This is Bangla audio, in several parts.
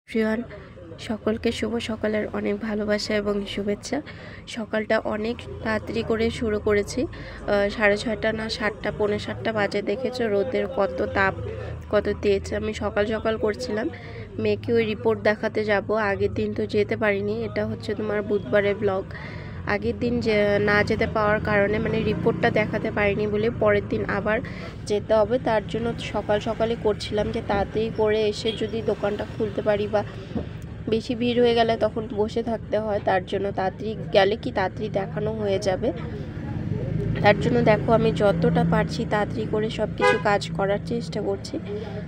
এভরিওয়ান, সকলকে শুভ সকালের অনেক ভালোবাসা এবং শুভেচ্ছা। সকালটা অনেক তাড়াতাড়ি করে শুরু করেছি। 6:30 না 7টা, পৌনে 7টা বাজে। দেখেছো রোদের কত তাপ, কত তেজ। আমি সকাল সকাল করছিলাম। মেয়েকে ওই রিপোর্ট দেখাতে যাব। আগের দিন তো যেতে পারিনি। এটা হচ্ছে তোমার বুধবারের ব্লগ। আগের দিন যে না যেতে পাওয়ার কারণে মানে রিপোর্টটা দেখাতে পারিনি বলে পরের দিন আবার যেতে হবে। তার জন্য সকাল সকালে করছিলাম যে তাড়াতাড়ি করে এসে যদি দোকানটা খুলতে পারি, বা বেশি ভিড় হয়ে গেলে তখন বসে থাকতে হয়। তার জন্য তাড়াতাড়ি গেলে কি তাড়াতাড়ি দেখানো হয়ে যাবে। তার জন্য দেখো আমি যতটা পারছি তাড়াতাড়ি করে সব কিছু কাজ করার চেষ্টা করছি।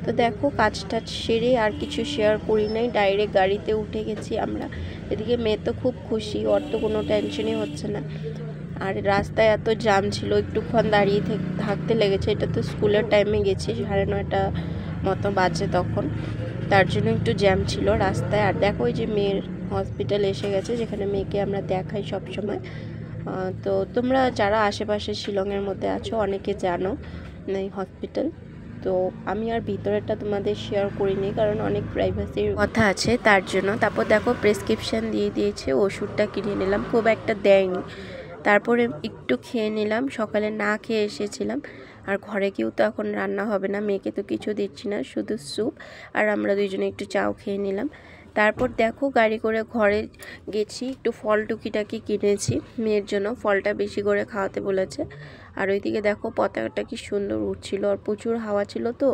তো দেখো কাজটা সেরে আর কিছু শেয়ার করি নাই, ডাইরেক্ট গাড়িতে উঠে গেছি আমরা। এদিকে মেয়ে তো খুব খুশি, ওর তো কোনো টেনশনই হচ্ছে না। আর রাস্তায় এত জ্যাম ছিল, একটুক্ষণ দাঁড়িয়ে থাকতে লেগেছে। এটা তো স্কুলের টাইমে গেছি, 9:30 মতো বাজে তখন। তার জন্য একটু জ্যাম ছিল রাস্তায়। আর দেখো ওই যে মেয়ের হসপিটাল এসে গেছে, যেখানে মেয়েকে আমরা দেখাই সব সময়। তো তোমরা যারা আশেপাশে শিলংয়ের মধ্যে আছো অনেকে জানো এই হসপিটাল। তো আমি আর ভিতরেরটা তোমাদের শেয়ার করিনি, কারণ অনেক প্রাইভেসির কথা আছে তার জন্য। তারপর দেখো প্রেসক্রিপশান দিয়ে দিয়েছে, ওষুধটা কিনে নিলাম, খুব একটা দেয়নি। তারপরে একটু খেয়ে নিলাম, সকালে না খেয়ে এসেছিলাম। আর ঘরে কেউ তো এখন রান্না হবে না, মেয়েকে তো কিছু দিচ্ছি না, শুধু স্যুপ। আর আমরা দুইজনে একটু চাও খেয়ে নিলাম। তারপর দেখো গাড়ি করে ঘরে গেছি, একটু ফল টুকিটাকি কিনেছি মেয়ের জন্য, ফলটা বেশি করে খাওয়াতে বলেছে। আর ওইদিকে দেখো পতাকাটা কি সুন্দর উঠছিল, আর প্রচুর হাওয়া ছিল, তো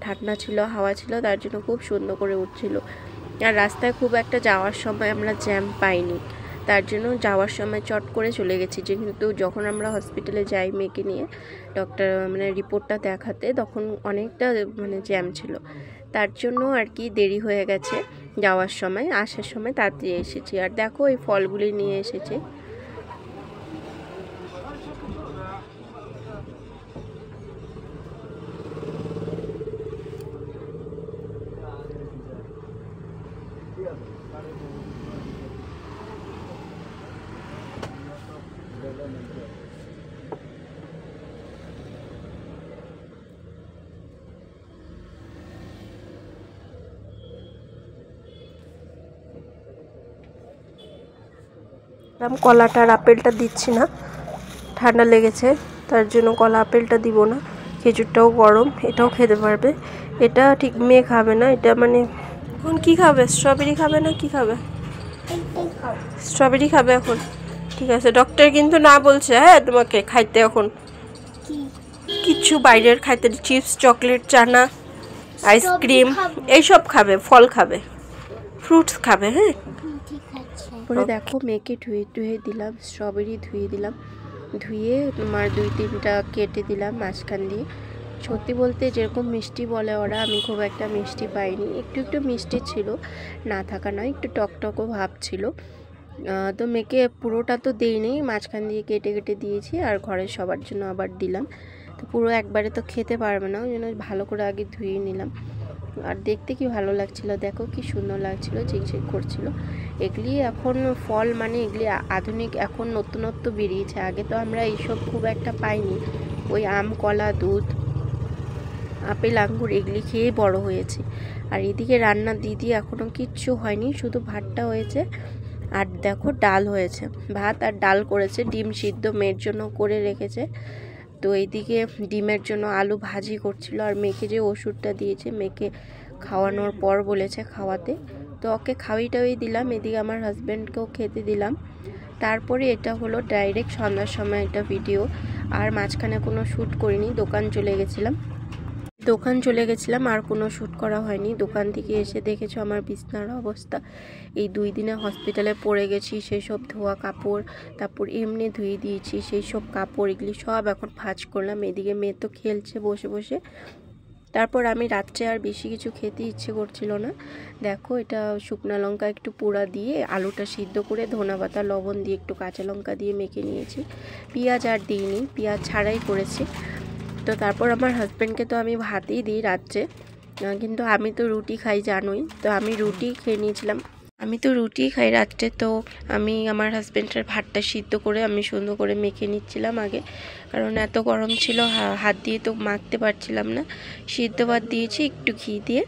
ঠান্ডা ছিল, হাওয়া ছিল, তার জন্য খুব সুন্দর করে উঠছিল। আর রাস্তায় খুব একটা যাওয়ার সময় আমরা জ্যাম পাইনি, তার জন্য যাওয়ার সময় চট করে চলে গেছি। যেহেতু যখন আমরা হসপিটালে যাই মেয়েকে নিয়ে ডক্টর মানে রিপোর্টটা দেখাতে, তখন অনেকটা মানে জ্যাম ছিল, তার জন্য আর কি দেরি হয়ে গেছে যাওয়ার সময়। আসার সময় তাড়াতাড়ি এসেছি। আর দেখো এই ফলগুলি নিয়ে এসেছে। কলাটা আর আপেলটা দিচ্ছি না, ঠান্ডা লেগেছে, তার জন্য কলা আপেলটা দিব না। খেজুরটাও গরম, এটাও খেতে পারবে। এটা ঠিক মেয়ে খাবে না, এটা মানে এখন কি খাবে, স্ট্রবেরি খাবে না কি খাবে? স্ট্রবেরি খাবে এখন। ঠিক আছে, ডক্টর কিন্তু না বলছে হ্যাঁ তোমাকে খাইতে এখন কিছু বাইরের খাইতে, চিপস, চকলেট, চানা, আইসক্রিম এইসব খাবে, ফল খাবে, ফ্রুটস খাবে। হ্যাঁ, পরে দেখো মেয়েকে ধুয়ে দিলাম, স্ট্রবেরি ধুয়ে দিলাম, ধুয়ে তোমার 2-3টা কেটে দিলাম মাঝখান দিয়ে। সত্যি বলতে যেরকম মিষ্টি বলে ওরা, আমি খুব একটা মিষ্টি পাইনি, একটু একটু মিষ্টি ছিল, না থাকা নয়, একটু টকটকও ভাব ছিল। তো মেয়েকে পুরোটা তো দিইনি, মাঝখান দিয়ে কেটে কেটে দিয়েছি, আর ঘরের সবার জন্য আবার দিলাম। তো পুরো একবারে তো খেতে পারবে না, ওই জন্য ভালো করে আগে ধুয়ে নিলাম। আর দেখতে কি ভালো লাগছিল, দেখো কি সুন্দর লাগছিল, ঝিকঝিক করছিল। এগুলি এখন ফল মানে এগুলি আধুনিক, এখন নতুনত্ব বেরিয়েছে, আগে তো আমরা এইসব খুব একটা পাইনি। ওই আম, কলা, দুধ, আপেল, আঙ্গুর এগুলি খেয়ে বড় হয়েছে। আর এদিকে রান্না দিদি এখনও কিচ্ছু হয়নি, শুধু ভাতটা হয়েছে। আর দেখো ডাল হয়েছে, ভাত আর ডাল করেছে, ডিম সিদ্ধ মেয়ের জন্য করে রেখেছে। তো এইদিকে ডিমের জন্য আলু ভাজি করছিল। আর মেয়েকে যে ওষুধটা দিয়েছে, মেয়েকে খাওয়ানোর পর বলেছে খাওয়াতে, তো ওকে খাওয়াই দিলাম। এদিকে আমার হাজব্যান্ডকেও খেতে দিলাম। তারপরে এটা হলো ডাইরেক্ট সন্ধ্যার সময় একটা ভিডিও, আর মাঝখানে কোনো শ্যুট করিনি, দোকান চলে গেছিলাম, আর কোনো শ্যুট করা হয়নি। দোকান থেকে এসে দেখেছো আমার বিছনার অবস্থা, এই 2 দিনে হসপিটালে পড়ে গেছি, সেই সব ধোয়া কাপড়, তারপর এমনি ধুয়ে দিয়েছি সেই সব কাপড়, এগুলি সব এখন ভাঁজ করলাম। এদিকে মেয়ে তো খেলছে বসে বসে। তারপর আমি রাত্রে আর বেশি কিছু খেতে ইচ্ছে করছিল না। দেখো এটা শুকনো লঙ্কা একটু পোড়া দিয়ে, আলুটা সিদ্ধ করে, ধনেপাতা, লবণ দিয়ে, একটু কাঁচা লঙ্কা দিয়ে মেখে নিয়েছি। পেঁয়াজ আর দিইনি, পেঁয়াজ ছাড়াই করেছি। তো তারপর আমার হাজব্যান্ডকে তো আমি ভাতই দিই রাত্রে, কিন্তু আমি তো রুটি খাই জানোই, তো আমি রুটি খেয়ে নিয়েছিলাম। আমি তো রুটি খাই রাত্রে, তো আমি আমার হাজব্যান্ডের ভাতটা সিদ্ধ করে আমি সুন্দর করে মেখে নিচ্ছিলাম আগে, কারণ এত গরম ছিল, হাত দিয়ে তো মাখতে পারছিলাম না। সিদ্ধ ভাত দিয়েছি একটু ঘি দিয়ে,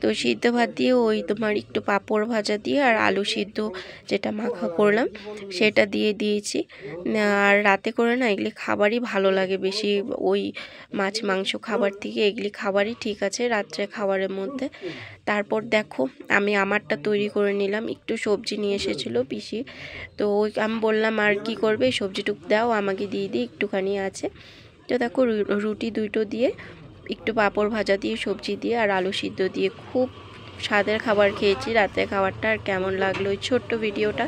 তো সিদ্ধ ভাত দিয়ে ওই তোমার একটু পাঁপড় ভাজা দিয়ে আর আলু সিদ্ধ যেটা মাখা করলাম সেটা দিয়ে দিয়েছি। আর রাতে করে না এগুলি খাবারই ভালো লাগে বেশি, ওই মাছ মাংস খাবার থেকে এগুলি খাবারই ঠিক আছে রাত্রে খাবারের মধ্যে। তারপর দেখো আমি আমারটা তৈরি করে নিলাম, একটু সবজি নিয়ে এসেছিলো পিসি, তো ওই আমি বললাম আর কি করবে সবজিটুকু দাও আমাকে দিয়ে দিই, একটুখানি আছে। তো দেখো রুটি দুটো দিয়ে একটু পাঁপড় ভাজা দিয়ে সবজি দিয়ে আর আলু সিদ্ধ দিয়ে খুব স্বাদের খাবার খেয়েছি রাতের খাবারটা। আর কেমন লাগলো ওই ছোট্ট ভিডিওটা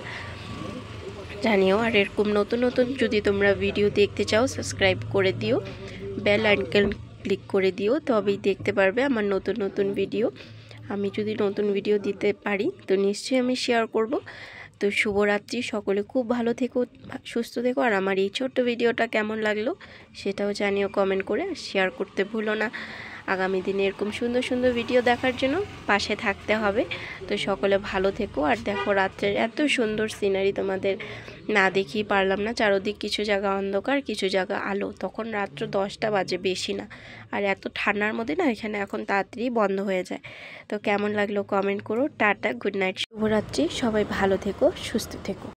জানিও। আর এরকম নতুন নতুন যদি তোমরা ভিডিও দেখতে চাও সাবস্ক্রাইব করে দিও, বেল আইকন ক্লিক করে দিও, তবেই দেখতে পারবে আমার নতুন নতুন ভিডিও। আমি যদি নতুন ভিডিও দিতে পারি তো নিশ্চয়ই আমি শেয়ার করব। তো শুভরাত্রি, সকলে খুব ভালো থেকো, সুস্থ থেকো। আর আমার এই ছোট্ট ভিডিওটা কেমন লাগলো সেটাও জানিও কমেন্ট করে, শেয়ার করতে ভুলো না। আগামী দিনে এরকম সুন্দর সুন্দর ভিডিও দেখার জন্য পাশে থাকতে হবে। তো সকলে ভালো থেকো। আর দেখো রাত্রের এত সুন্দর সিনারি তোমাদের না দেখিয়ে পারলাম না, চারদিক কিছু জায়গা অন্ধকার কিছু জায়গা আলো, তখন রাত্র 10টা বাজে, বেশি না। আর এত ঠান্ডার মধ্যে না এখানে এখন তাড়াতাড়ি বন্ধ হয়ে যায়। তো কেমন লাগলো কমেন্ট করো। টাটা, গুড নাইট, শুভরাত্রি, সবাই ভালো থেকো, সুস্থ থেকো।